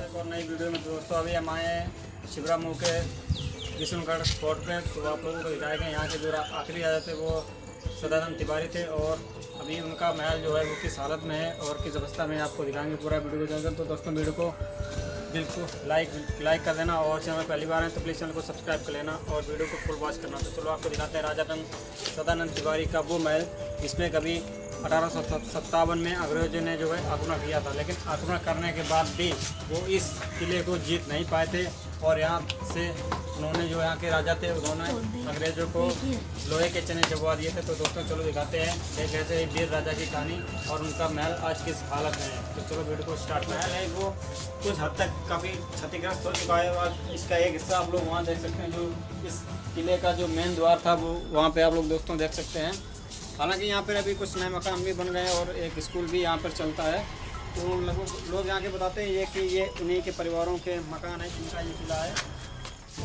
एक और नई वीडियो में। दोस्तों अभी हम आए हैं शिवरा मुँह के किशनगढ़ फोर्ट पे, तो आप लोगों को दिखाएंगे यहाँ के जो आखिरी राजा थे वो सदानंद तिवारी थे, और अभी उनका महल जो है वो किस हालत में है और किस अवस्था में आपको दिखाएंगे पूरा वीडियो के अंदर। तो दोस्तों वीडियो को बिल्कुल लाइक कर देना, और चैनल पहली बार है तो प्लीज़ चैनल को सब्सक्राइब कर लेना और वीडियो को फुल वॉच करना। तो चलो आपको दिखाते हैं राजा सदानंद तिवारी का वो महल जिसमें कभी 1857 में अंग्रेजों ने जो है आक्रमण किया था, लेकिन आक्रमण करने के बाद भी वो इस किले को जीत नहीं पाए थे। और यहाँ से उन्होंने जो यहाँ के राजा थे उन्होंने अंग्रेजों को लोहे के चने चबवा दिए थे। तो दोस्तों चलो दिखाते हैं एक ऐसे वीर राजा की कहानी और उनका महल आज किस हालत में है। तो चलो वीडियो को स्टार्ट। महल है वो कुछ हद तक काफ़ी क्षतिग्रस्त हो चुका है, और इसका एक हिस्सा आप लोग वहाँ देख सकते हैं। जो इस किले का जो मेन द्वार था वो वहाँ पर आप लोग दोस्तों देख सकते हैं। हालांकि यहाँ पर अभी कुछ नए मकान भी बन गए हैं और एक स्कूल भी यहाँ पर चलता है। तो लोग यहाँ के बताते हैं कि ये उन्हीं के परिवारों के मकान है जिनका ये किला है,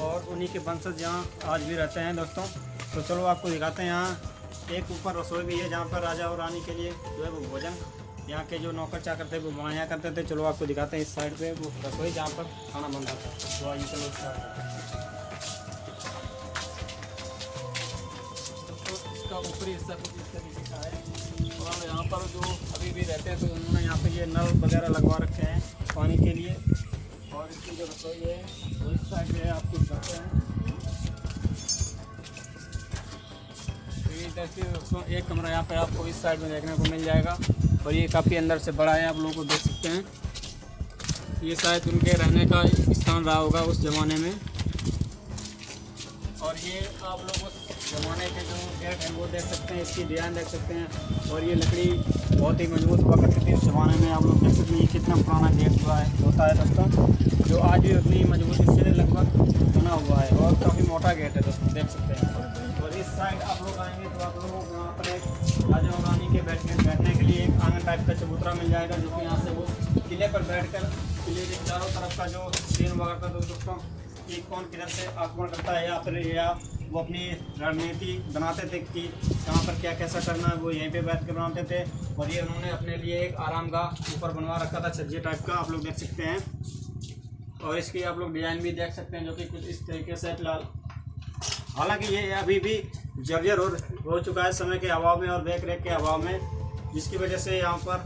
और उन्हीं के वंशज यहाँ आज भी रहते हैं दोस्तों। तो चलो आपको दिखाते हैं। यहाँ एक ऊपर रसोई भी है जहाँ पर राजा और रानी के लिए जो है वो भोजन यहाँ के जो नौकर चाकर थे वो बनाया करते थे। चलो आपको दिखाते हैं इस साइड पे वो रसोई जहाँ पर खाना बन रहा था। तो आइए चलो इसका ऊपरी हिस्सा कुछ इस तरीके का है, और यहाँ पर जो अभी भी रहते हैं तो उन्होंने यहाँ पे ये नल वगैरह लगवा रखे हैं पानी के लिए। और इसकी जो रसोई है वो इस साइड में आपको दिखाते हैं। दोस्तों एक कमरा यहाँ पे आपको इस साइड में देखने को मिल जाएगा, और ये काफ़ी अंदर से बड़ा है, आप लोगों को देख सकते हैं। ये शायद उनके रहने का स्थान रहा होगा उस ज़माने में। और ये आप लोग उस ज़माने के जो गेट हैं वो देख सकते हैं, इसकी डिज़ाइन देख सकते हैं। और ये लकड़ी बहुत ही मजबूत हुआ करती थी उस ज़माने में। आप लोग देख सकते हैं ये कितना पुराना गेट होता है दोस्तों, जो आज भी उतनी मजबूती से लगभग बना हुआ है, और काफ़ी मोटा गेट है दोस्तों देख सकते हैं। और इस साइड आप लोग आएंगे तो आप लोगों को यहाँ पर एक राजा और रानी के बैठने के लिए एक आंगन टाइप का चबूतरा मिल जाएगा, जो कि यहाँ से वो किले पर बैठकर किले के चारों तरफ का जो सीन वगैरह था दोस्तों कि कौन किधर से आक्रमण करता है या वो अपनी रणनीति बनाते थे कि कहाँ पर क्या कैसा करना है, वो यहीं पे बैठ कर बनाते थे। और ये उन्होंने अपने लिए एक आरामगाह ऊपर बनवा रखा था छज्जे टाइप का, आप लोग देख सकते हैं। और इसकी आप लोग डिज़ाइन भी देख सकते हैं, जो कि कुछ इस तरीके से फिलहाल। हालांकि ये अभी भी जर्जर हो चुका है समय के अभाव में और देख रेख के अभाव में, जिसकी वजह से यहाँ पर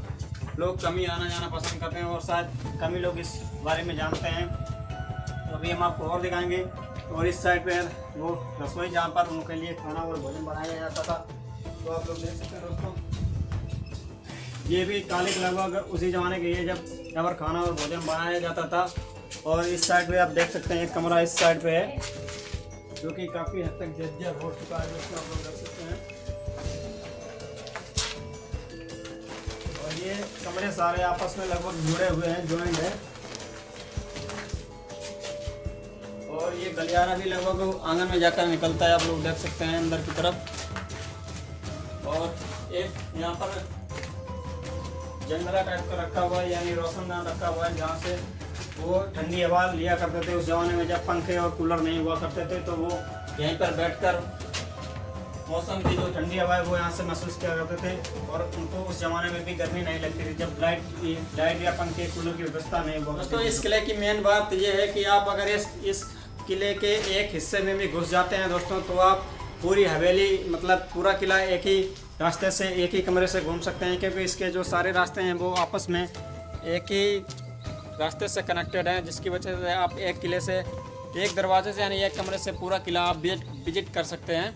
लोग कम ही आना जाना पसंद करते हैं, और शायद कम ही लोग इस बारे में जानते हैं। तो अभी हम आपको और दिखाएंगे। और इस साइड पे वो रसोई जहाँ पर उनके लिए खाना और भोजन बनाया जाता था, तो आप लोग देख सकते हैं दोस्तों। ये भी काले के लगभग उसी ज़माने के, ये जब यहाँ पर खाना और भोजन बनाया जाता था। और इस साइड पे आप देख सकते हैं एक कमरा इस साइड पे है, जो कि काफ़ी हद तक जर्जर हो चुका है दोस्तों, आप लोग देख सकते हैं। और ये कमरे सारे आपस में लगभग जुड़े हुए हैं, ज्वाइंट है। और ये गलियारा भी लगभग आंगन में जाकर निकलता है, आप लोग देख सकते हैं अंदर की तरफ। और एक यहाँ पर जंगला टाइप का रखा हुआ है, यानी रोशनदान रखा हुआ है, जहाँ से वो ठंडी हवा लिया करते थे उस ज़माने में जब पंखे और कूलर नहीं हुआ करते थे। तो वो यहीं पर बैठकर मौसम की जो ठंडी हवा है वो यहाँ से महसूस किया करते थे। और उनको उस ज़माने में भी गर्मी नहीं लगती थी जब लाइट या पंखे कूलर की व्यवस्था नहीं हुआ। तो इस किले की मेन बात ये है कि आप अगर इस किले के एक हिस्से में भी घुस जाते हैं दोस्तों, तो आप पूरी हवेली मतलब पूरा किला एक ही रास्ते से एक ही कमरे से घूम सकते हैं, क्योंकि इसके जो सारे रास्ते हैं वो आपस में एक ही रास्ते से कनेक्टेड हैं, जिसकी वजह से आप एक किले से एक दरवाजे से यानी एक कमरे से पूरा किला आप विजिट कर सकते हैं।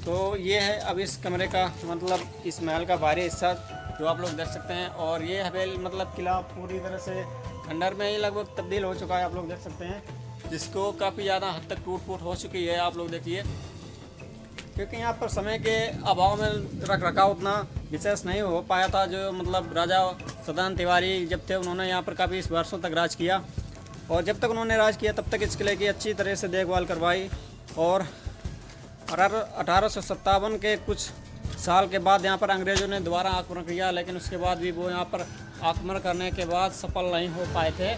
तो ये है अब इस कमरे का मतलब इस महल का बाहरी हिस्सा जो आप लोग देख सकते हैं। और ये हवेली मतलब किला पूरी तरह से खंडर में ही लगभग तब्दील हो चुका है, आप लोग देख सकते हैं, जिसको काफ़ी ज़्यादा हद तक टूट फूट हो चुकी है, आप लोग देखिए। क्योंकि यहाँ पर समय के अभाव में रख रखाव उतना विशेष नहीं हो पाया था। जो मतलब राजा सदानंद तिवारी जब थे उन्होंने यहाँ पर काफ़ी वर्षों तक राज किया, और जब तक उन्होंने राज किया तब तक इस किले की अच्छी तरह से देखभाल करवाई। और 1857 के कुछ साल के बाद यहाँ पर अंग्रेज़ों ने दोबारा आक्रमण किया, लेकिन उसके बाद भी वो यहाँ पर आक्रमण करने के बाद सफल नहीं हो पाए थे,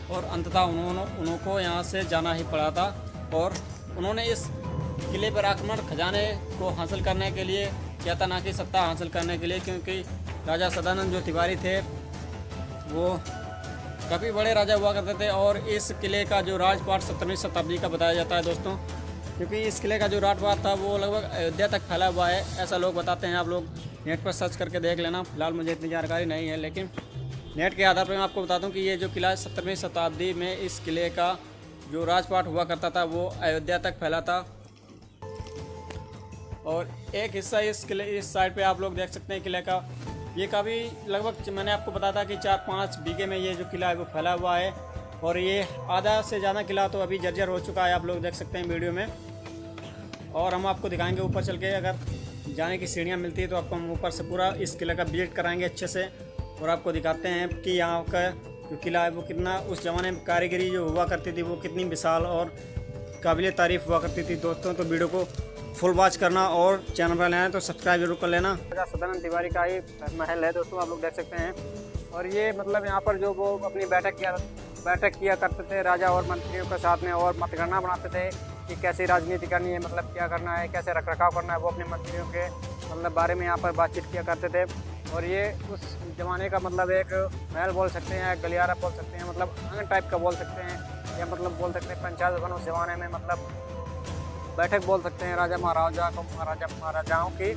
और अंततः उनको यहाँ से जाना ही पड़ा था। और उन्होंने इस किले पर आक्रमण खजाने को हासिल करने के लिए किया था, ना कि सत्ता हासिल करने के लिए, क्योंकि राजा सदानंद जो तिवारी थे वो काफ़ी बड़े राजा हुआ करते थे। और इस किले का जो राजपाट 17वीं शताब्दी का बताया जाता है दोस्तों, क्योंकि इस किले का जो राजपाट था वो लगभग अयोध्या तक फैला हुआ है, ऐसा लोग बताते हैं। आप लोग नेट पर सर्च करके देख लेना। फिलहाल मुझे इतनी जानकारी नहीं है, लेकिन नेट के आधार पर मैं आपको बता दूं कि ये जो किला 17वीं शताब्दी में इस किले का जो राजपाट हुआ करता था वो अयोध्या तक फैला था। और एक हिस्सा इस किले इस साइड पे आप लोग देख सकते हैं किले का, ये काफ़ी लगभग मैंने आपको बताया था कि 4-5 बीघे में ये जो किला है वो फैला हुआ है। और ये आधा से ज़्यादा किला तो अभी जर्जर हो चुका है, आप लोग देख सकते हैं वीडियो में। और हम आपको दिखाएंगे ऊपर चल के, अगर जाने की सीढ़ियाँ मिलती है तो आपको हम ऊपर से पूरा इस किले का विजिट कराएंगे अच्छे से, और आपको दिखाते हैं कि यहाँ का जो किला है वो कितना उस ज़माने में कारीगरी जो हुआ करती थी वो कितनी विशाल और काबिल तारीफ़ हुआ करती थी दोस्तों। तो वीडियो को फुल वॉच करना और चैनल पर लेना तो सब्सक्राइब जरूर कर लेना। राजा सदानंद तिवारी का ही महल है दोस्तों, आप लोग देख सकते हैं। और ये मतलब यहाँ पर जो वो अपनी बैठक किया करते थे राजा और मंत्रियों के साथ में, और मतगणना बनाते थे कि कैसी राजनीति करनी है, मतलब क्या करना है, कैसे रखरखाव करना है, वो अपने मंत्रियों के मतलब बारे में यहाँ पर बातचीत किया करते थे। और ये उस ज़माने का मतलब एक महल बोल सकते हैं, गलियारा बोल सकते हैं, मतलब आंगन टाइप का बोल सकते हैं, या मतलब बोल सकते हैं पंचायत भवन उस ज़माने में मतलब बैठक बोल सकते हैं राजा महाराजाओं की।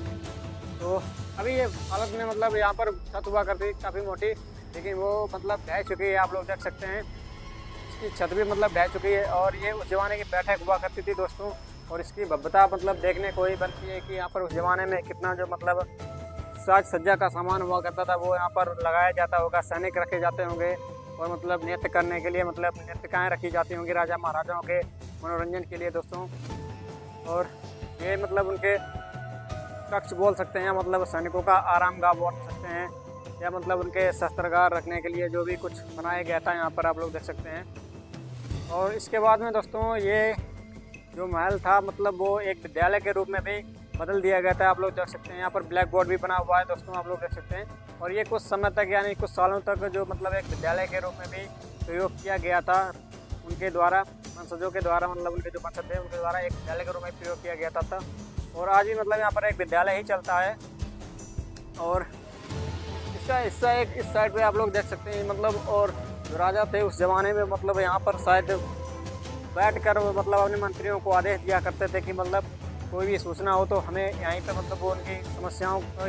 तो अभी ये हालत में मतलब यहाँ पर छत हुआ करती काफ़ी मोटी, लेकिन वो मतलब ढह चुकी है, आप लोग देख सकते हैं। इसकी छत भी मतलब ढह चुकी है। और ये उस ज़माने की बैठक हुआ करती थी दोस्तों। और इसकी भव्यता मतलब देखने को ही बनती है कि यहाँ पर उस ज़माने में कितना जो मतलब साज सज्जा का सामान हुआ करता था वो यहाँ पर लगाया जाता होगा, सैनिक रखे जाते होंगे, और मतलब नृत्य करने के लिए मतलब नृत्यकाएँ रखी जाती होंगी राजा महाराजाओं के मनोरंजन के लिए दोस्तों। और ये मतलब उनके कक्ष बोल सकते हैं, मतलब सैनिकों का आरामगाह बोल सकते हैं, या मतलब उनके शस्त्रागार रखने के लिए जो भी कुछ बनाया गया था यहाँ पर आप लोग देख सकते हैं। और इसके बाद में दोस्तों ये जो महल था मतलब वो एक विद्यालय के रूप में भी बदल दिया गया था, आप लोग देख सकते हैं। यहाँ पर ब्लैक बोर्ड भी बना हुआ है दोस्तों, आप लोग देख सकते हैं। और ये कुछ समय तक यानी कुछ सालों तक जो मतलब एक विद्यालय के रूप में भी प्रयोग किया गया था उनके द्वारा, वंशजों के द्वारा, मतलब उनके जो वंशज थे उनके द्वारा एक विद्यालय के रूप में प्रयोग किया गया था। और आज भी मतलब यहाँ पर एक विद्यालय ही चलता है। और इसका हिस्सा एक इस साइड पे आप लोग देख सकते हैं मतलब। और जो राजा थे उस ज़माने में मतलब यहाँ पर शायद बैठकर मतलब अपने मंत्रियों को आदेश दिया करते थे कि मतलब कोई भी सूचना हो तो हमें यहीं पर मतलब वो उनकी समस्याओं का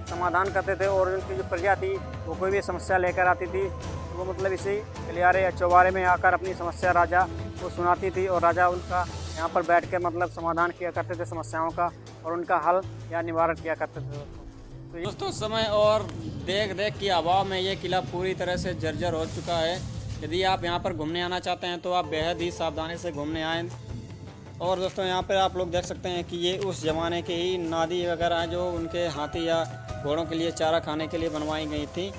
समाधान करते थे। और उनकी जो प्रजा थी वो कोई भी समस्या लेकर आती थी तो वो मतलब इसी गलियारे या चौबारे में आकर अपनी समस्या राजा को सुनाती थी, और राजा उनका यहाँ पर बैठ कर मतलब समाधान किया करते थे समस्याओं का, और उनका हल या निवारण किया करते थे तो दोस्तों। समय और देख के अभाव में ये किला पूरी तरह से जर्जर हो चुका है। यदि आप यहाँ पर घूमने आना चाहते हैं तो आप बेहद ही सावधानी से घूमने आएँ। और दोस्तों यहाँ पर आप लोग देख सकते हैं कि ये उस ज़माने के ही नादी वगैरह जो उनके हाथी या घोड़ों के लिए चारा खाने के लिए बनवाई गई थी।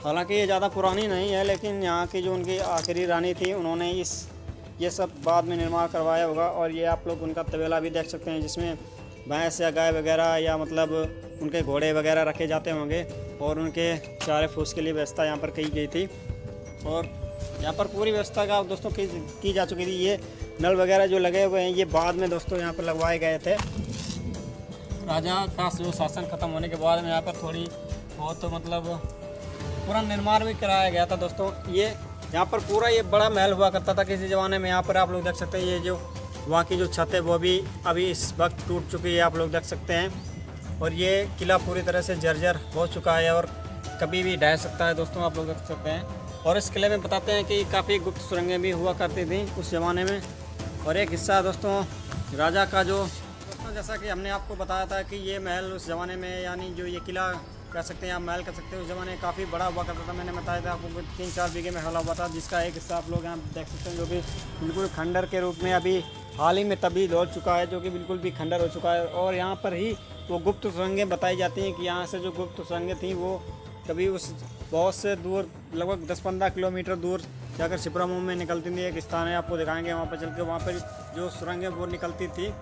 हालांकि ये ज़्यादा पुरानी नहीं है, लेकिन यहाँ की जो उनकी आखिरी रानी थी उन्होंने ये सब बाद में निर्माण करवाया होगा। और ये आप लोग उनका तबेला भी देख सकते हैं जिसमें भैंस या गाय वगैरह या मतलब उनके घोड़े वगैरह रखे जाते होंगे, और उनके चारे फूस के लिए व्यवस्था यहाँ पर की गई थी। और यहाँ पर पूरी व्यवस्था का दोस्तों की जा चुकी थी। ये नल वगैरह जो लगे हुए हैं ये बाद में दोस्तों यहाँ पर लगवाए गए थे। राजा का जो शासन ख़त्म होने के बाद में यहाँ पर थोड़ी बहुत मतलब पूरा निर्माण भी कराया गया था दोस्तों। ये यहाँ पर पूरा ये बड़ा महल हुआ करता था किसी ज़माने में। यहाँ पर आप लोग देख सकते हैं ये जो वहाँ की जो छत है वो भी अभी इस वक्त टूट चुकी है, आप लोग देख सकते हैं। और ये किला पूरी तरह से जर्जर हो चुका है और कभी भी ढह सकता है दोस्तों, आप लोग देख सकते हैं। और इस किले में बताते हैं कि काफ़ी गुप्त सुरंगें भी हुआ करती थी उस ज़माने में। और एक हिस्सा दोस्तों राजा का जो दोस्तों जैसा कि हमने आपको बताया था कि ये महल उस ज़माने में यानी जो ये किला कह सकते हैं आप महल कह सकते हैं उस ज़माने काफ़ी बड़ा हुआ करता था। मैंने बताया था आपको 3-4 बीघे में फैला हुआ था, जिसका एक हिस्सा आप लोग यहाँ देख सकते हैं जो कि बिल्कुल खंडर के रूप में अभी हाल ही में तब्दील हो चुका है, जो कि बिल्कुल भी खंडर हो चुका है। और यहाँ पर ही वो गुप्त सुरंगें बताई जाती हैं कि यहाँ से जो गुप्त सुरंगें थी वो कभी उस बहुत से दूर लगभग 10-15 किलोमीटर दूर जाकर छिबरामऊ में निकलती थी। एक स्थान है आपको दिखाएंगे, वहाँ पर चल के वहाँ पर जो सुरंगें वो निकलती थी।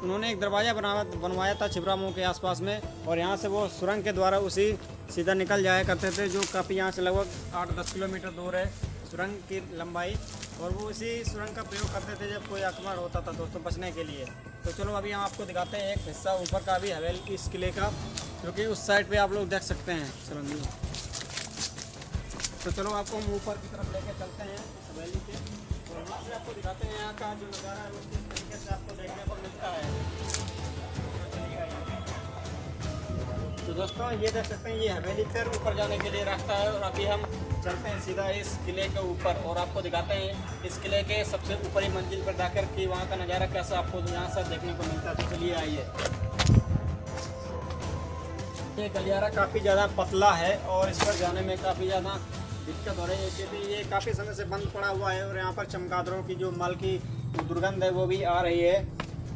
उन्होंने एक दरवाज़ा बनवाया था छिबरामऊ के आसपास में, और यहाँ से वो सुरंग के द्वारा उसी सीधा निकल जाया करते थे, जो काफ़ी यहाँ से लगभग 8-10 किलोमीटर दूर है सुरंग की लंबाई। और वो इसी सुरंग का प्रयोग करते थे जब कोई आक्रमण होता था दोस्तों बचने के लिए। तो चलो अभी हम आपको दिखाते हैं एक हिस्सा ऊपर का भी हवेली इस किले का, जो कि उस साइड पे आप लोग देख सकते हैं सुरंग। तो चलो आपको हम ऊपर की तरफ लेके चलते हैं इस हवेली के, और वहाँ से आपको दिखाते हैं यहाँ का जो नज़ारा है वो किस तरीके से आपको देखने को मिलता है। तो दोस्तों ये देख सकते हैं, ये हवेली फिर ऊपर जाने के लिए रास्ता है, और अभी हम चलते हैं सीधा इस किले के ऊपर और आपको दिखाते हैं इस किले के सबसे ऊपरी मंजिल पर जाकर कि वहाँ का नज़ारा कैसा आपको यहाँ से देखने को मिलता है। तो चलिए आइए। ये गलियारा काफ़ी ज़्यादा पतला है और इस पर जाने में काफ़ी ज़्यादा दिक्कत हो रही है, क्योंकि ये काफ़ी समय से बंद पड़ा हुआ है और यहाँ पर चमगादड़ों की जो मल की दुर्गंध है वो भी आ रही है,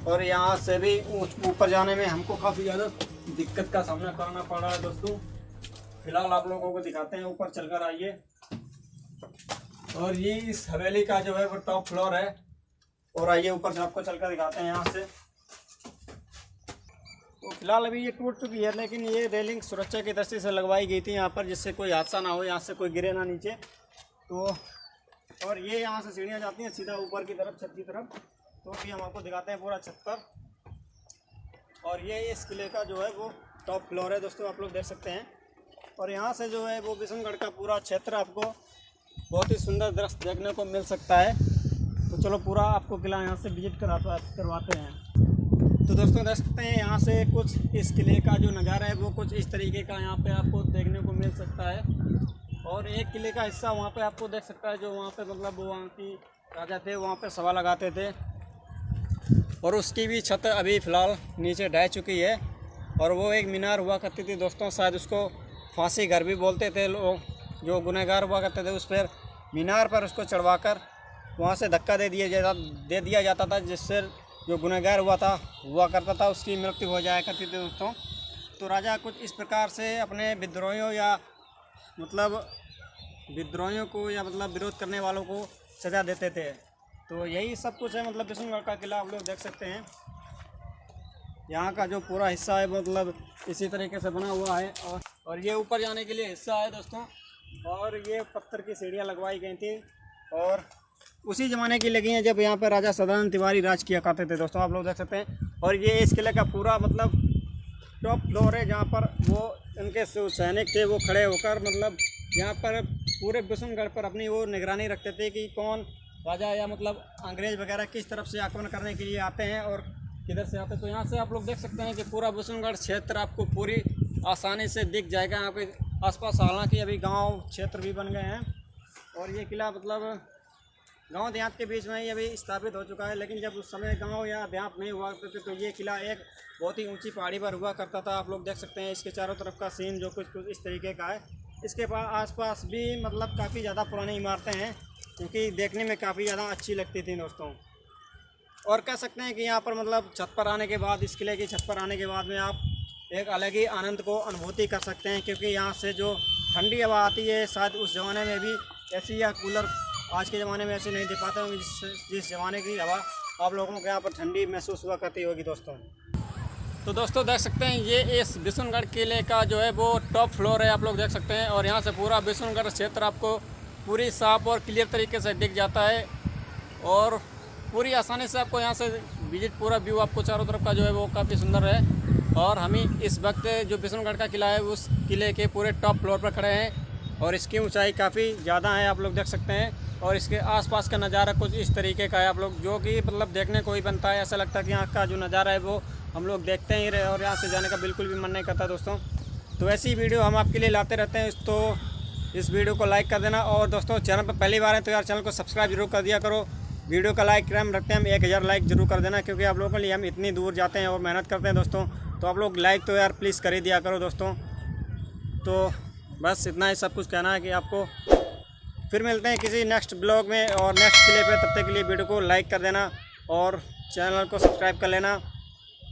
और यहाँ से भी ऊपर जाने में हमको काफ़ी ज़्यादा दिक्कत का सामना करना पड़ रहा है। दोस्तों फिलहाल आप लोगों को दिखाते हैं, ऊपर चलकर आइए। और ये इस हवेली का जो है वो टॉप फ्लोर है, और आइए ऊपर से आपको चलकर दिखाते हैं यहाँ से। तो फिलहाल अभी ये टूट चुकी है, लेकिन ये रेलिंग सुरक्षा की दृष्टि से लगवाई गई थी यहाँ पर, जिससे कोई हादसा ना हो, यहाँ से कोई गिरे ना नीचे। तो और ये यहाँ से सीढ़ियाँ जाती हैं सीधा ऊपर की तरफ, छत की तरफ। तो अभी हम आपको दिखाते हैं पूरा छत पर। और ये इस किले का जो है वो टॉप फ्लोर है दोस्तों, आप लोग देख सकते हैं। और यहाँ से जो है वो बिशनगढ़ का पूरा क्षेत्र आपको बहुत ही सुंदर दृश्य देखने को मिल सकता है। तो चलो पूरा आपको किला यहाँ से विजिट करवाते हैं। तो दोस्तों देख सकते हैं यहाँ से कुछ इस किले का जो नज़ारा है वो कुछ इस तरीके का यहाँ पे आपको देखने को मिल सकता है। और एक किले का हिस्सा वहाँ पे आपको देख सकता है, जो वहाँ पे मतलब वो वहाँ की राजा थे वहाँ पे सभा लगाते थे, और उसकी भी छत अभी फ़िलहाल नीचे ढह चुकी है। और वो एक मीनार हुआ करती थी दोस्तों, शायद उसको फांसी घर भी बोलते थे लोग, जो गुनहगार हुआ करते थे उस पर मीनार पर उसको चढ़वाकर वहाँ से धक्का दे दिया जाता था, जिससे जो गुनहगार हुआ करता था उसकी मृत्यु हो जाया करती थी दोस्तों। तो राजा कुछ इस प्रकार से अपने विद्रोहियों को या मतलब विरोध करने वालों को सज़ा देते थे। तो यही सब कुछ है मतलब बिशनगढ़ का किला, आप लोग देख सकते हैं। यहाँ का जो पूरा हिस्सा है मतलब इसी तरीके से बना हुआ है, और ये ऊपर जाने के लिए हिस्सा है दोस्तों। और ये पत्थर की सीढ़ियाँ लगवाई गई थी, और उसी ज़माने की लगी हैं जब यहाँ पर राजा सदानंद तिवारी राज किया करते थे दोस्तों, आप लोग देख सकते हैं। और ये इस किले का पूरा मतलब टॉप फ्लोर है, जहाँ पर वो उनके सैनिक थे वो खड़े होकर मतलब यहाँ पर पूरे बिशनगढ़ पर अपनी वो निगरानी रखते थे कि कौन राजा या मतलब अंग्रेज़ वगैरह किस तरफ से आक्रमण करने के लिए आते हैं और किधर से आते हैं। तो यहाँ से आप लोग देख सकते हैं कि पूरा बिशनगढ़ क्षेत्र आपको पूरी आसानी से दिख जाएगा। यहाँ पे आसपास हालांकि अभी गांव क्षेत्र भी बन गए हैं, और ये किला मतलब गांव देहात के बीच में ही अभी स्थापित हो चुका है। लेकिन जब उस समय गांव या देहात नहीं हुआ करते थे तो ये किला एक बहुत ही ऊंची पहाड़ी पर हुआ करता था। आप लोग देख सकते हैं इसके चारों तरफ का सीन जो कुछ इस तरीके का है। इसके पास आसपास भी मतलब काफ़ी ज़्यादा पुरानी इमारतें हैं, क्योंकि देखने में काफ़ी ज़्यादा अच्छी लगती थी दोस्तों। और कह सकते हैं कि यहाँ पर मतलब छत पर आने के बाद, इस किले की छत पर आने के बाद में आप एक अलग ही आनंद को अनुभूति कर सकते हैं, क्योंकि यहाँ से जो ठंडी हवा आती है शायद उस ज़माने में भी ऐसी, या कूलर आज के ज़माने में ऐसे नहीं दे पाते होंगे जिस ज़माने की हवा आप लोगों के यहाँ पर ठंडी महसूस हुआ करती होगी दोस्तों। तो दोस्तों देख सकते हैं ये इस बिशनगढ़ किले का जो है वो टॉप फ्लोर है, आप लोग देख सकते हैं। और यहाँ से पूरा बिशनगढ़ क्षेत्र आपको पूरी साफ और क्लियर तरीके से दिख जाता है, और पूरी आसानी से आपको यहाँ से विजिट पूरा व्यू आपको चारों तरफ का जो है वो काफ़ी सुंदर है। और हम इस वक्त जो बिशनगढ़ का किला है उस किले के पूरे टॉप फ्लोर पर खड़े हैं, और इसकी ऊंचाई काफ़ी ज़्यादा है, आप लोग देख सकते हैं। और इसके आसपास का नज़ारा कुछ इस तरीके का है, आप लोग जो कि मतलब देखने को ही बनता है। ऐसा लगता है कि यहाँ का जो नज़ारा है वो हम लोग देखते ही रहे, और यहाँ से जाने का बिल्कुल भी मन नहीं करता दोस्तों। तो ऐसी वीडियो हम आपके लिए लाते रहते हैं, तो इस वीडियो को लाइक कर देना। और दोस्तों चैनल पर पहली बार है तो यार चैनल को सब्सक्राइब जरूर कर दिया करो। वीडियो का लाइक क्रम रखते हैं हम 1000 लाइक जरूर कर देना, क्योंकि आप लोगों के लिए हम इतनी दूर जाते हैं और मेहनत करते हैं दोस्तों। तो आप लोग लाइक तो यार प्लीज़ कर ही दिया करो दोस्तों। तो बस इतना ही सब कुछ कहना है कि आपको। फिर मिलते हैं किसी नेक्स्ट ब्लॉग में और नेक्स्ट किले पे, तब तक के लिए वीडियो को लाइक कर देना और चैनल को सब्सक्राइब कर लेना।